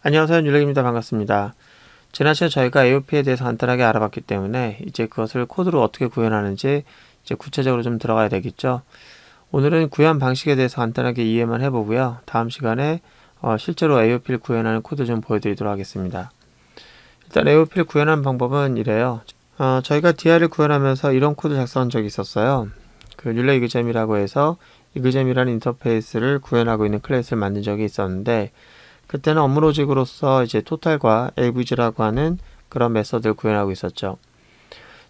안녕하세요. 윤렉입니다. 반갑습니다. 지난 시간 저희가 AOP에 대해서 간단하게 알아봤기 때문에 이제 그것을 코드로 어떻게 구현하는지 이제 구체적으로 좀 들어가야 되겠죠. 오늘은 구현 방식에 대해서 간단하게 이해만 해보고요. 다음 시간에 실제로 AOP를 구현하는 코드 좀 보여드리도록 하겠습니다. 일단 AOP를 구현하는 방법은 이래요. 저희가 DI를 구현하면서 이런 코드 작성한 적이 있었어요. 그 율렉 이그잼이라고 해서 이그잼이라는 인터페이스를 구현하고 있는 클래스를 만든 적이 있었는데, 그때는 업무 로직으로서 이제 total과 average라고 하는 그런 메서드를 구현하고 있었죠.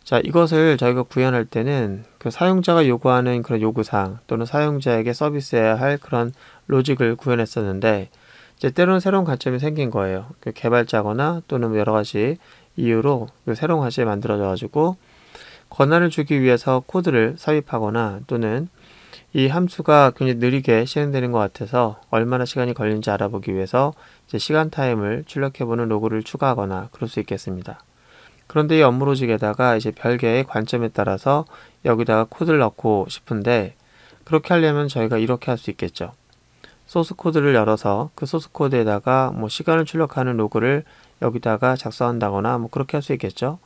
자, 이것을 저희가 구현할 때는 그 사용자가 요구하는 그런 요구사항 또는 사용자에게 서비스해야 할 그런 로직을 구현했었는데, 이제 때로는 새로운 관점이 생긴 거예요. 그 개발자거나 또는 여러 가지 이유로 그 새로운 관점이 만들어져 가지고 권한을 주기 위해서 코드를 삽입하거나 또는 이 함수가 굉장히 느리게 실행되는 것 같아서 얼마나 시간이 걸리는지 알아보기 위해서 이제 시간 타임을 출력해보는 로그를 추가하거나 그럴 수 있겠습니다. 그런데 이 업무 로직에다가 이제 별개의 관점에 따라서 여기다가 코드를 넣고 싶은데, 그렇게 하려면 저희가 이렇게 할 수 있겠죠. 소스 코드를 열어서 그 소스 코드에다가 뭐 시간을 출력하는 로그를 여기다가 작성한다거나 뭐 그렇게 할 수 있겠죠.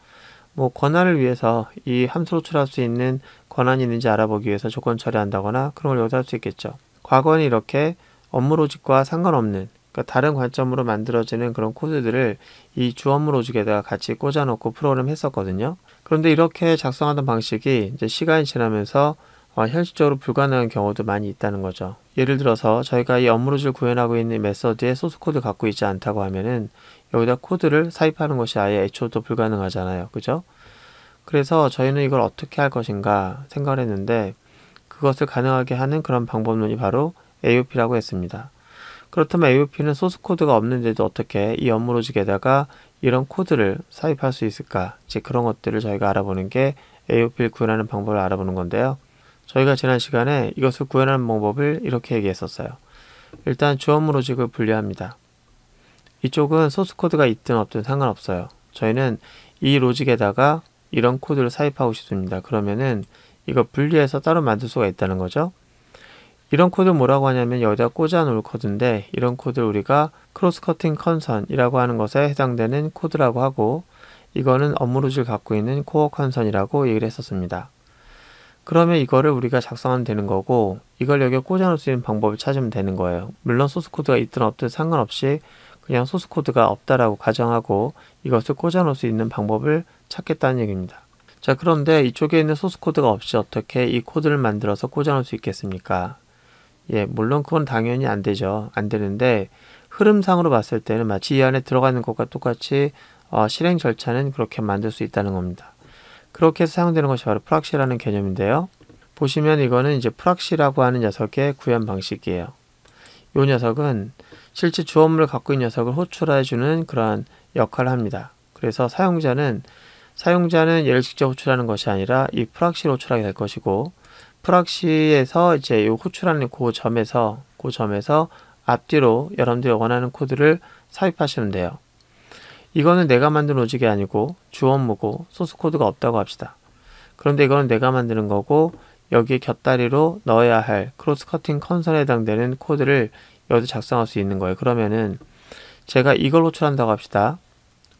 뭐 권한을 위해서 이 함수로 호출할 수 있는 권한이 있는지 알아보기 위해서 조건 처리한다거나 그런 걸 여기다 할 수 있겠죠. 과거에는 이렇게 업무 로직과 상관없는, 그러니까 다른 관점으로 만들어지는 그런 코드들을 이 주 업무 로직에다가 같이 꽂아놓고 프로그램 했었거든요. 그런데 이렇게 작성하던 방식이 이제 시간이 지나면서 현실적으로 불가능한 경우도 많이 있다는 거죠. 예를 들어서 저희가 이 업무 로직을 구현하고 있는 메서드에 소스 코드 갖고 있지 않다고 하면은 여기다 코드를 삽입하는 것이 아예 애초부터 불가능하잖아요. 그죠? 그래서 저희는 이걸 어떻게 할 것인가 생각을 했는데, 그것을 가능하게 하는 그런 방법론이 바로 AOP라고 했습니다. 그렇다면 AOP는 소스 코드가 없는데도 어떻게 이 업무 로직에다가 이런 코드를 삽입할 수 있을까? 이제 그런 것들을 저희가 알아보는 게 AOP를 구현하는 방법을 알아보는 건데요. 저희가 지난 시간에 이것을 구현하는 방법을 이렇게 얘기했었어요. 일단 주 업무 로직을 분리합니다. 이쪽은 소스 코드가 있든 없든 상관없어요. 저희는 이 로직에다가 이런 코드를 삽입하고 싶습니다. 그러면은 이거 분리해서 따로 만들 수가 있다는 거죠. 이런 코드 뭐라고 하냐면 여기다 꽂아 놓을 코드인데, 이런 코드를 우리가 크로스 커팅 컨선이라고 하는 것에 해당되는 코드라고 하고, 이거는 업무 로직을 갖고 있는 코어 컨선이라고 얘기를 했었습니다. 그러면 이거를 우리가 작성하면 되는 거고, 이걸 여기에 꽂아 놓을 수 있는 방법을 찾으면 되는 거예요. 물론 소스 코드가 있든 없든 상관없이 그냥 소스 코드가 없다라고 가정하고 이것을 꽂아 놓을 수 있는 방법을 찾겠다는 얘기입니다. 자, 그런데 이쪽에 있는 소스 코드가 없이 어떻게 이 코드를 만들어서 꽂아 놓을 수 있겠습니까? 예, 물론 그건 당연히 안 되죠. 안 되는데, 흐름상으로 봤을 때는 마치 이 안에 들어가는 것과 똑같이 실행 절차는 그렇게 만들 수 있다는 겁니다. 그렇게 해서 사용되는 것이 바로 프락시라는 개념인데요. 보시면 이거는 이제 프락시라고 하는 녀석의 구현 방식이에요. 이 녀석은 실제 주 업무를 갖고 있는 녀석을 호출해주는 그러한 역할을 합니다. 그래서 사용자는 얘를 직접 호출하는 것이 아니라 이 프락시를 호출하게 될 것이고, 프락시에서 이제 이 호출하는 그 점에서 앞뒤로 여러분들이 원하는 코드를 삽입하시면 돼요. 이거는 내가 만든 로직이 아니고 주 업무고 소스 코드가 없다고 합시다. 그런데 이거는 내가 만드는 거고 여기에 곁다리로 넣어야 할 크로스 커팅 컨선에 해당되는 코드를 여기서 작성할 수 있는 거예요. 그러면은 제가 이걸 호출한다고 합시다.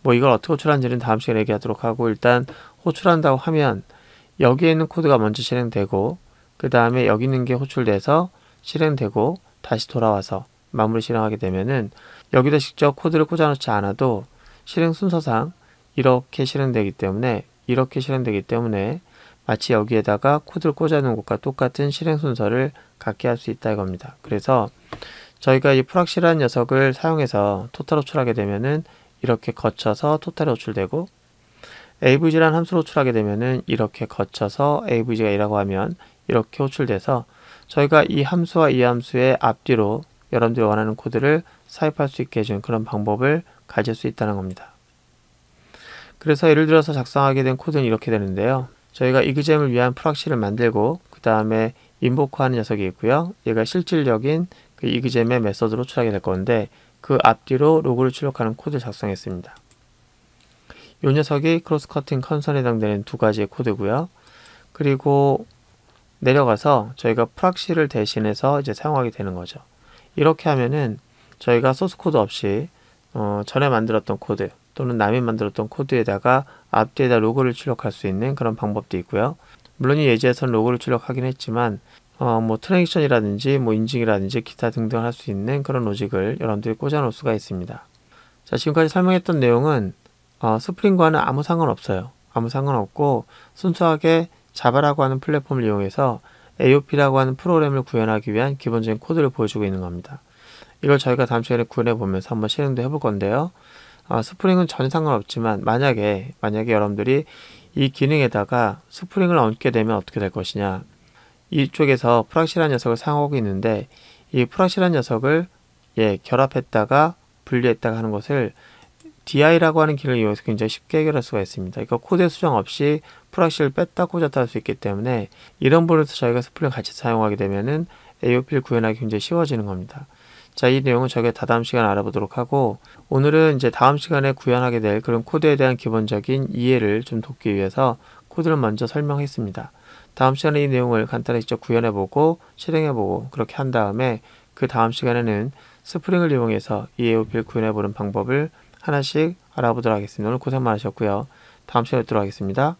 뭐 이걸 어떻게 호출하는지는 다음 시간에 얘기하도록 하고, 일단 호출한다고 하면 여기에 있는 코드가 먼저 실행되고, 그 다음에 여기 있는 게 호출돼서 실행되고 다시 돌아와서 마무리 실행하게 되면은 여기다 직접 코드를 꽂아놓지 않아도 실행 순서상 이렇게 실행되기 때문에 마치 여기에다가 코드를 꽂아놓은 것과 똑같은 실행 순서를 갖게 할 수 있다 이겁니다. 그래서 저희가 이 프락시라는 녀석을 사용해서 토탈 호출하게 되면은 이렇게 거쳐서 토탈이 호출되고, avg라는 함수를 호출하게 되면은 이렇게 거쳐서 avg가 2라고 하면 이렇게 호출돼서 저희가 이 함수와 이 함수의 앞뒤로 여러분들이 원하는 코드를 삽입할 수 있게 해주는 그런 방법을 가질 수 있다는 겁니다. 그래서 예를 들어서 작성하게 된 코드는 이렇게 되는데요. 저희가 이그잼을 위한 프락시를 만들고 그 다음에 인보크하는 녀석이 있고요. 얘가 실질적인 그 이그잼의 메서드로 호출하게 될 건데, 그 앞뒤로 로그를 출력하는 코드를 작성했습니다. 이 녀석이 크로스 커팅 컨선에 해당되는 두 가지의 코드고요. 그리고 내려가서 저희가 프락시를 대신해서 이제 사용하게 되는 거죠. 이렇게 하면은 저희가 소스 코드 없이 전에 만들었던 코드 또는 남이 만들었던 코드에다가 앞뒤에다 로고를 출력할 수 있는 그런 방법도 있고요. 물론 이 예제에서는 로고를 출력하긴 했지만 뭐 트랜지션이라든지 뭐 인증이라든지 기타 등등 할 수 있는 그런 로직을 여러분들이 꽂아 놓을 수가 있습니다. 자, 지금까지 설명했던 내용은 스프링과는 아무 상관없어요. 아무 상관없고 순수하게 자바라고 하는 플랫폼을 이용해서 AOP라고 하는 프로그램을 구현하기 위한 기본적인 코드를 보여주고 있는 겁니다. 이걸 저희가 다음 시간에 구현해 보면서 한번 실행도 해볼 건데요. 스프링은 전혀 상관없지만 만약에 여러분들이 이 기능에다가 스프링을 얹게 되면 어떻게 될 것이냐, 이쪽에서 불확실한 녀석을 사용하고 있는데 이 불확실한 녀석을 결합했다가 분리했다가 하는 것을 DI라고 하는 기능을 이용해서 굉장히 쉽게 해결할 수가 있습니다. 이거 코드에 수정 없이 불확실을 뺐다 꽂았다 할 수 있기 때문에 이런 부분에서 저희가 스프링을 같이 사용하게 되면은 AOP를 구현하기 굉장히 쉬워지는 겁니다. 자, 이 내용은 저희가 다다음 시간에 알아보도록 하고, 오늘은 이제 다음 시간에 구현하게 될 그런 코드에 대한 기본적인 이해를 좀 돕기 위해서 코드를 먼저 설명했습니다. 다음 시간에 이 내용을 간단히 직접 구현해보고 실행해보고 그렇게 한 다음에 그 다음 시간에는 스프링을 이용해서 이 AOP를 구현해보는 방법을 하나씩 알아보도록 하겠습니다. 오늘 고생 많으셨고요. 다음 시간에 뵙도록 하겠습니다.